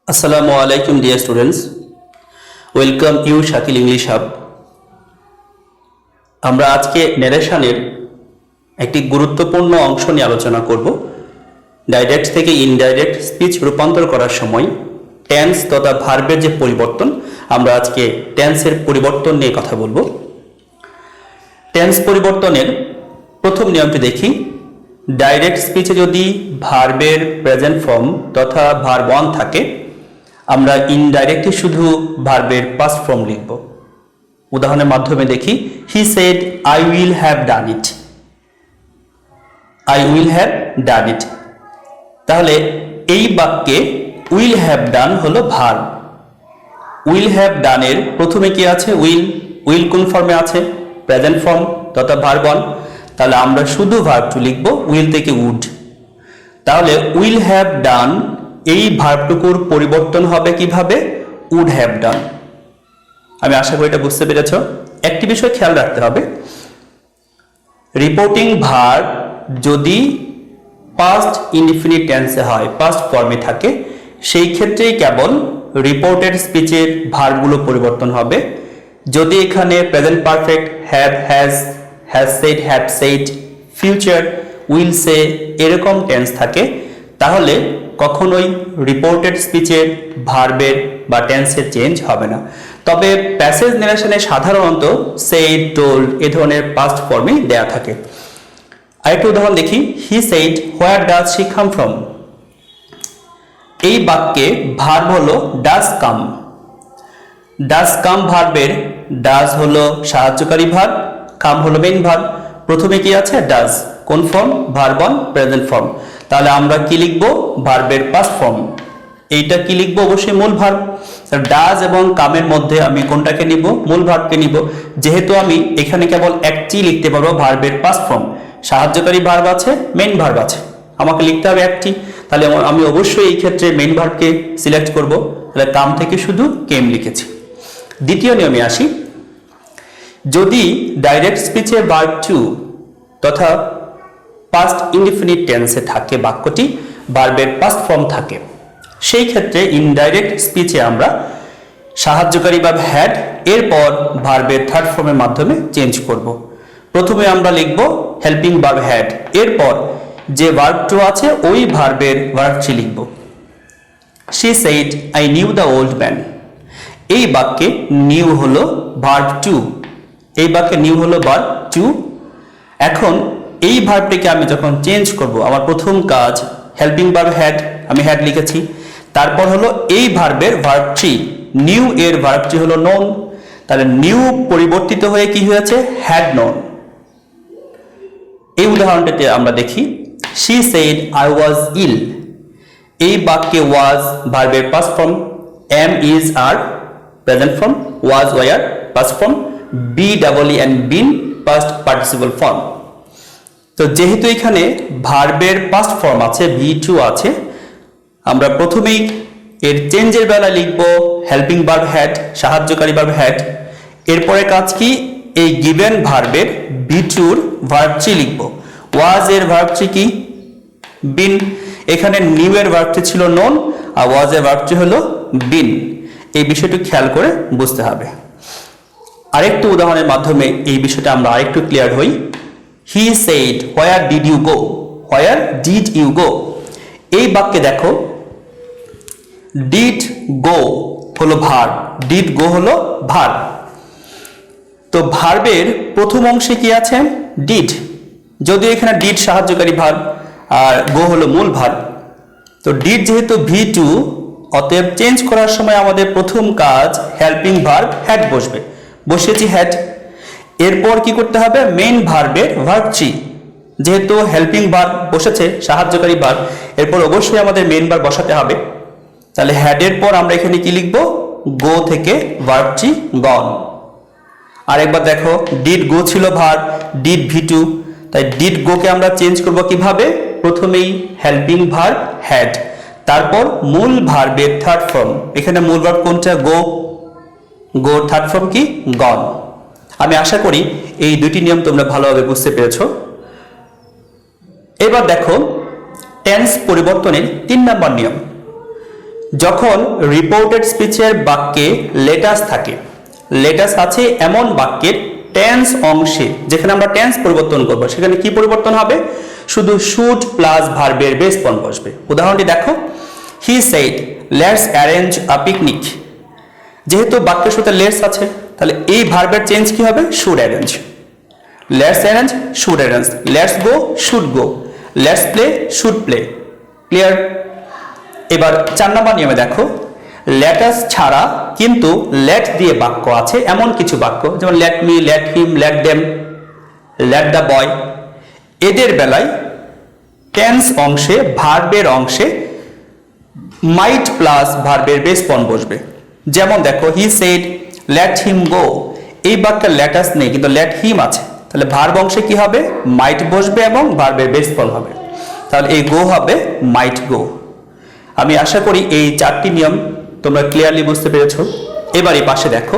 Assalamu alaikum dear students. Welcome you Shakil English Hub. আমরা আজকে ন্যারেশনের একটি গুরুত্বপূর্ণ অংশ নিয়ে আলোচনা করব। ডাইরেক্ট থেকে ইনডাইরেক্ট স্পিচ রূপান্তর করার সময় টেন্স তথা ভার্বের যে পরিবর্তন, আমরা আজকে টেন্সের পরিবর্তন নিয়ে কথা বলবো। টেন্স পরিবর্তনের প্রথম নিয়মটি দেখি। ডাইরেক্ট স্পিচে যদি ভার্বের প্রেজেন্ট ফর্ম তথা ভার্ব 1 থাকে, আমরা ইনডাইরেক্টলি শুধু ভার্বের পাস্ট ফর্ম লিখব। উদাহরণের মাধ্যমে দেখি, he said I will have done it. I will have done it. তাহলে এই বাক্যে উইল হ্যাভ ডান হলো ভার্ব। উইল হ্যাভ ডানের প্রথমে কি আছে? উইল। উইল কোন ফর্মে আছে? প্রেজেন্ট ফর্ম তথা ভার্ব 1। তাহলে আমরা শুধু ভার্ব 2 লিখব, উইল থেকে উড। তাহলে উইল হ্যাভ ডান এই ভার্বটুকুর পরিবর্তন হবে কিভাবে? Would have done. আমি আশা করি এটা বুঝতে পেরেছ। একটি বিষয় খেয়াল রাখতে হবে, রিপোর্টিং ভার্ব যদি পাস্ট ইনডিফিনিট টেন্সে হয়, পাস্ট ফর্মে থাকে, সেই ক্ষেত্রেই কেবল রিপোর্টেড স্পিচের ভার্বগুলো পরিবর্তন হবে। যদি এখানে present perfect, have, has said, have said, future, will say এরকম টেন্স থাকে, তাহলে কখনোই রিপোর্টেড স্পিচের ভার্বের বা টেন্সের চেঞ্জ হবে না। তবে প্যাসেজ ন্যারেশনে সাধারণত সেড, টোল্ড এ ধরনের পাস্ট ফর্মে দেয়া থাকে। আরেকটা উদাহরণ দেখি, he said where does she come from. এই বাক্যে ভার্ব হলো ডাজ কাম। ডাজ কাম ভার্বের ডাজ হলো সাহায্যকারী ভার্ব, কাম হলো মেইন ভার্ব। প্রথমে কি আছে? ডাজ। কোন ফর্ম? Verb 1 present form. তাহলে আমরা কি লিখব? ভার্বের পাস্ট ফর্ম। এইটা কি লিখব? অবশ্যই মূল ভার্ব। ডাজ এবং কামের মধ্যে আমি কোনটাকে নিব? মূল ভার্বকে নিব। যেহেতু আমি এখানে কেবল একটি লিখতে পারবো ভার্বের পাস্ট ফর্ম, সাহায্যকারী ভার্ব আছে, মেইন ভার্ব আছে, আমাকে লিখতে হবে একটি। তাহলে আমি অবশ্যই এই ক্ষেত্রে মেইন ভার্বকে সিলেক্ট করব। তাহলে কাম থেকে শুধু কেম লিখেছি। দ্বিতীয় নিয়মে আসি, যদি ডাইরেক্ট স্পিচে ভার্ব 2 তথা পাস্ট ইনডিফিনিট টেন্সে থাকে বাক্যটি, ভার্বের পাস্ট ফর্ম থাকে, সেই ক্ষেত্রে ইনডাইরেক্ট স্পিচে আমরা সাহায্যকারী ভার্ব হ্যাড এরপর ভার্বের থার্ড ফর্মের মাধ্যমে চেঞ্জ করব। প্রথমে আমরা লিখব হেল্পিং ভার্ব হ্যাড, এরপর যে ভার্ব 2 আছে ওই ভার্বের ভার্ব 3 লিখব। She said I knew the old man. এই বাক্যে নিউ হলো ভার্ব 2। এই বাক্যে নিউ হলো ভার্ব 2। এখন এই ভার্বটিকে আমি যখন চেঞ্জ করব, আমার প্রথম কাজ হেল্পিং ভার্ব হ্যাড, আমি হ্যাড লিখেছি। তারপর হলো এই ভার্বের ভার্ব 3, নিউ এর ভার্ব 3 হলো নোন। তাহলে নিউ পরিবর্তিত হয়ে কি হয়েছে? Had known. এই উদাহরণটিতে আমরা দেখি, she said I was ill. এই বাক্যে ওয়াজ ভার্বের পাস্ট ফর্ম, এম, ইজ, আর present form, was, were past form, be, double e and been past participle form. তো যেহেতু এখানে ভার্বের পাস্ট ফর্ম আছে, V2 আছে, আমরা প্রথমেই এর চেঞ্জের বেলা লিখব হেল্পিং ভার্ব হ্যাড, সাহায্যকারী ভার্ব হ্যাড। এরপরে কাজ কি? এই গিভেন ভার্বের V2 ভার্ব 3 লিখব। ওয়াজ এর ভার্ব 3 কি? বিন। এখানে নিউ এর ভার্ব 3 ছিল নোন, আর ওয়াজ এর ভার্ব 3 হলো বিন। এই বিষয়টি খেয়াল করে বুঝতে হবে। আরেকটু উদাহরণের মাধ্যমে এই বিষয়টা আমরা আরেকটু ক্লিয়ার হই। He said where did you go. Where did you go. এই বাক্যে দেখো, ডিড গো হলো ভার্ব, ডিড গো হলো ভার্ব। তো ভার্বের প্রথম অংশে কি আছে? ডিড। যদিও এখানে ডিড সাহায্যকারী ভার্ব আর গো হলো মূল ভার্ব। তো ডিড যেহেতু V2, অতএব চেঞ্জ করার সময় আমাদের প্রথম কাজ হেল্পিং ভার্ব হ্যাড বসবে। বসিয়েছি হ্যাড। এরপর কি করতে হবে? মেইন ভার্বের ভার্ব 3। যেহেতু হেল্পিং ভার্ব বসেছে, সাহায্যকারী ভার্ব, এরপর অবশ্যই আমাদের মেইন ভার্ব বসাতে হবে। তাহলে হ্যাডের পর আমরা এখানে কি লিখব? গো থেকে ভার্ব 3 গন। আরেকবার দেখো, ডিড গো ছিল ভার্ব, ডিড V2, তাই ডিড গোকে আমরা চেঞ্জ করব কিভাবে? প্রথমেই হেল্পিং ভার্ব হ্যাড, তারপর মূল ভার্বের থার্ড ফর্ম। এখানে মূল ভার্ব কোনটা? গো। গো থার্ড ফর্ম কি? গন। আমি আশা করি এই দুটি নিয়ম তোমরা ভালোভাবে বুঝতে পেরেছো। এবার দেখো টেন্স পরিবর্তনের 3 নম্বর নিয়ম। যখন রিপোর্টেড স্পিচের বাক্যে লেটাস থাকে, লেটাস আছে এমন বাক্যের টেন্স অংশে, যেখানে আমরা টেন্স পরিবর্তন করব, সেখানে কি পরিবর্তন হবে? শুধু শুড প্লাস ভার্বের বেস ফর্ম বসবে। উদাহরণটি দেখো, he said let's arrange a picnic. যেহেতু বাক্যের সাথে লেটস আছে, তাহলে এই ভার্বের চেঞ্জ কি হবে? Should arrange. Let's arrange, should arrange. Let's go, should go. Let's play, should play. Clear? এবার 4 নম্বর নিয়মে দেখো, লেটাস ছাড়া কিন্তু লেট দিয়ে বাক্য আছে এমন কিছু বাক্য, যেমন let me, let him, let them, let the boy, এদের বেলায় টেন্স অংশে, ভার্বের অংশে মাইট প্লাস ভার্বের বেস ফর্ম বসবে। যেমন দেখো, হি সেড লেট হিম গো, এই বাক্যে লেটাস নেই কিন্তু লেট হিম আছে, তাহলে ভার্ব অংশে কি হবে? মাইট বসবে এবং ভার্বের বেস ফর্ম হবে, তাহলে এই গো হবে মাইট গো। আমি আশা করি এই 4টি নিয়ম তোমরা ক্লিয়ারলি বুঝতে পেরেছো। এবার এই পাশে দেখো,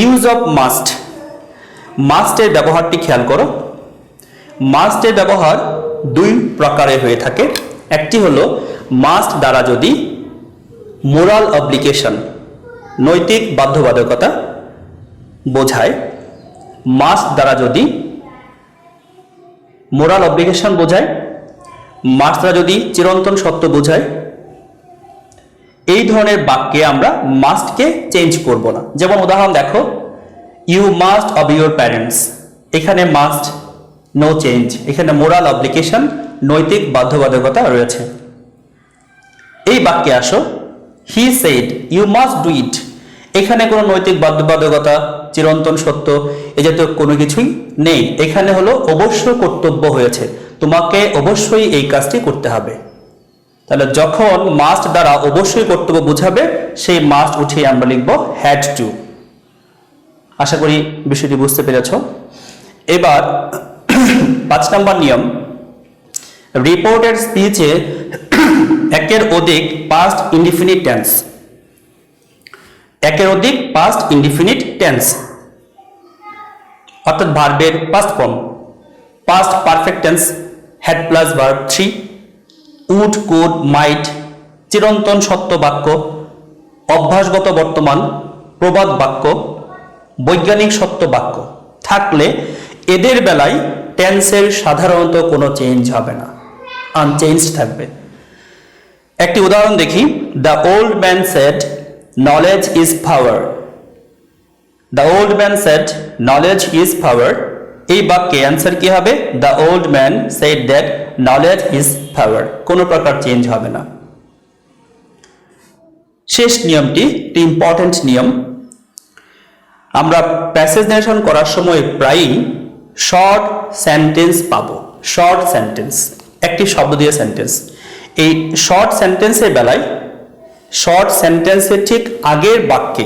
ইউজ অফ মাস্ট। মাস্টের ব্যবহারটি খেয়াল করো। মাস্টের ব্যবহার 2 প্রকারে হয়ে থাকে। একটি হলো মাস্ট দ্বারা যদি মোরাল অব্লিগেশন, নৈতিক বাধ্যবাধকতা বোঝায়, মাস্ট দ্বারা যদি মোরাল অব্লিগেশন বোঝায়, মাস্ট দ্বারা যদি চিরন্তন সত্য বোঝায়, এই ধরনের বাক্যে আমরা মাস্টকে চেঞ্জ করব না। যেমন উদাহরণ দেখো, you must obey your parents, এখানে মাস্ট নো চেঞ্জ, এখানে মোরাল অব্লিগেশন, নৈতিক বাধ্যবাধকতা রয়েছে। এই বাক্যে আসো, he said you must do it, এখানে কোনো নৈতিক বাধ্যবাধকতা, চিরন্তন সত্য এ জাতীয় কোনো কিছুই নেই, এখানে হলো অবশ্য কর্তব্য হয়েছে, তোমাকে অবশ্যই এই কাজটি করতে হবে। তাহলে যখন মাস্ট দ্বারা অবশ্যই কর্তব্য বোঝাবে, সেই মাস্ট উঠিয়ে আমরা লিখব হ্যাড টু। আশা করি বিষয়টি বুঝতে পেরেছ। এবার 5 নম্বর নিয়ম, রিপোর্টেড স্পিচে একের অধিক পাস্ট ইনডিফিনিট টেন্স, একের অধিক পাস্ট ইনডিফিনিট টেন্স অর্থাৎ ভার্বের past form, past perfect tense, had plus verb 3, would, could, might, চিরন্তন সত্য বাক্য, অভ্যাসগত বর্তমান, প্রবাদ বাক্য, বৈজ্ঞানিক সত্য বাক্য থাকলে এদের বেলায় টেন্সের সাধারণত কোনো চেঞ্জ হবে না, আনচেঞ্জড থাকবে। একটি উদাহরণ দেখি, the old man said knowledge is power. The old man said knowledge is power, এই বাক্যে অ্যান্সার কি হবে? The old man said that knowledge is power, কোনো প্রকার চেঞ্জ হবে না। শেষ নিয়মটি একটি ইম্পর্টেন্ট নিয়ম। আমরা প্যাসেজ নারেশন করার সময় প্রায়ই শর্ট সেন্টেন্স পাবো। শর্ট সেন্টেন্স, একটি শব্দ দিয়ে সেন্টেন্স। এই শর্ট সেন্টেন্সের বেলায় শর্ট সেন্টেন্সের ঠিক আগের বাক্যে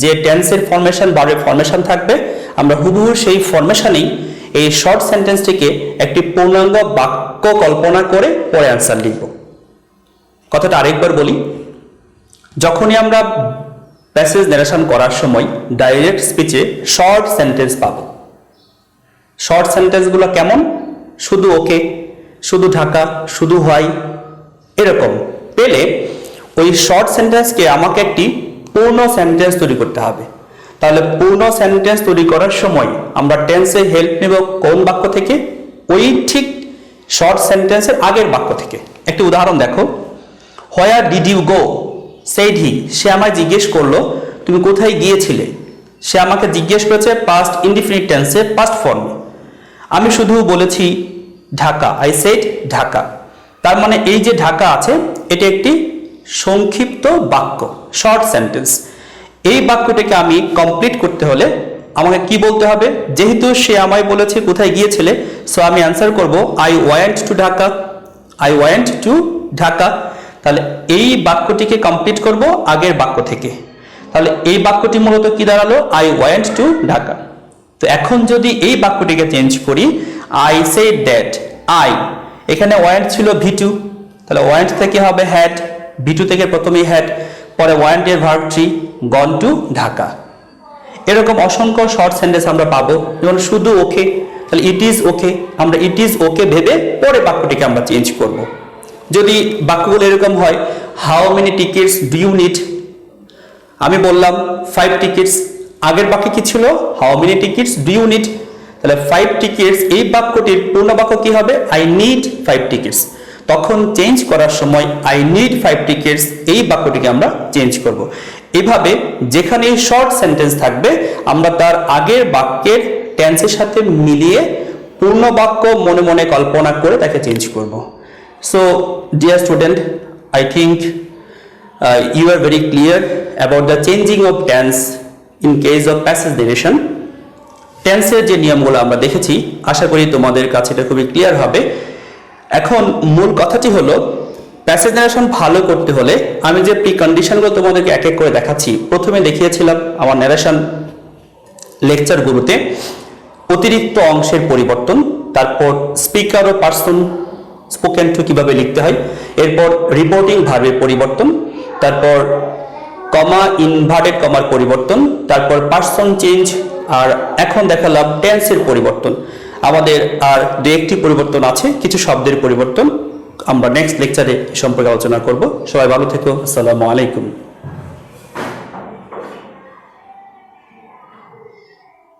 যে টেন্সের ফরমেশন, ভার্বের ফরমেশন থাকবে, আমরা হুবহু সেই ফরমেশনেই এই শর্ট সেন্টেন্সটিকে একটি পূর্ণাঙ্গ বাক্য কল্পনা করে পরে অ্যান্সার লিখব। কথাটা আরেকবার বলি, যখনই আমরা প্যাসেজ নারেশন করার সময় ডাইরেক্ট স্পিচে শর্ট সেন্টেন্স পাবো। শর্ট সেন্টেন্সগুলো কেমন? শুধু ওকে, শুধু ঢাকা, শুধু হয়, এরকম পেলে ওই শর্ট সেন্টেন্সকে আমাকে একটি পূর্ণ সেন্টেন্স তৈরি করতে হবে। তাহলে পূর্ণ সেন্টেন্স তৈরি করার সময় আমরা টেন্সের হেল্প নেব কোন বাক্য থেকে? ওই ঠিক শর্ট সেন্টেন্সের আগের বাক্য থেকে। একটি উদাহরণ দেখো, where did you go said he, সে আমায় জিজ্ঞেস করলো তুমি কোথায় গিয়েছিলে। সে আমাকে জিজ্ঞেস করেছে পাস্ট ইনডিফিনিট টেন্সে, পাস্ট ফর্মে। আমি শুধু বলেছি ঢাকা, আই সেড ঢাকা। তার মানে এই যে ঢাকা আছে, এটি একটি সংক্ষিপ্ত বাক্য, শর্ট সেন্টেন্স। এই বাক্যটিকে আমি কমপ্লিট করতে হলে আমাকে কি বলতে হবে? যেহেতু সে আমায় বলেছে কোথায় গিয়েছিলে, সো আমি অ্যান্সার করব I went to Dhaka, I went to Dhaka. তাহলে এই বাক্যটিকে কমপ্লিট করব আগের বাক্য থেকে। তাহলে এই বাক্যটি মূলত কি দাঁড়ালো? I went to Dhaka. তো এখন যদি এই বাক্যটিকে চেঞ্জ করি, আই সেড দ্যাট, আই, এখানে ওয়েন্ট ছিল ভি2, তাহলে ওয়েন্ট থেকে হবে হ্যাড, ভি2 থেকে প্রথমেই হ্যাড, পরে ওয়েন্ট এর ভার্ব 3, গন টু ঢাকা। এরকম অসংখ্য শর্ট সেন্টেন্স আমরা পাবো। যেমন শুধু ওকে, তাহলে ইট ইজ ওকে, আমরা ইট ইজ ওকে ভেবে পরে বাক্যটিকে আমরা চেঞ্জ করব। যদি বাক্যগুলো এরকম হয়, how many tickets do you need, আমি বললাম 5 টিকিটস, আগের বাক্যে কি ছিল, how many tickets do you need, তাহলে 5 টিকিটস, এই বাক্যটির পূর্ণ বাক্য কি হবে, আই নিড 5 টিকিটস। তখন চেঞ্জ করার সময় আই নিড 5 টিকিটস এই বাক্যটিকে আমরা চেঞ্জ করব। এভাবে যেখানে শর্ট সেন্টেন্স থাকবে আমরা তার আগের বাক্যের টেন্সের সাথে মিলিয়ে পূর্ণ বাক্য মনে মনে কল্পনা করে তাকে চেঞ্জ করব। So dear student, I think you are very clear about the changing of tense in case of passage narration. টেন্সের যে নিয়মগুলো আমরা দেখেছি, আশা করি তোমাদের কাছে এটা খুবই ক্লিয়ার হবে। এখন মূল কথাটি হলো, প্যাসেজ ন্যারেশন ভালো করতে হলে আমি যে প্রি কন্ডিশনগুলো তোমাদেরকে এক এক করে দেখাচ্ছি, প্রথমে দেখিয়েছিলাম আমার ন্যারেশন লেকচারগুলোতে অতিরিক্ত অংশের পরিবর্তন, তারপর স্পিকার ও পার্সন স্পোকেন টু কিভাবে লিখতে হয়, এরপর রিপোর্টিং ভার্বের পরিবর্তন, তারপর কমা ইনভার্টেড কমার পরিবর্তন, তারপর পার্সন চেঞ্জ, আর এখন দেখালাম টেন্সের পরিবর্তন। আমাদের আর দু একটি পরিবর্তন আছে, কিছু শব্দের পরিবর্তন। আমরা নেক্সট লেকচারে সম্পর্কে আলোচনা করব। সবাই ভালো থেকো। আসসালামু আলাইকুম।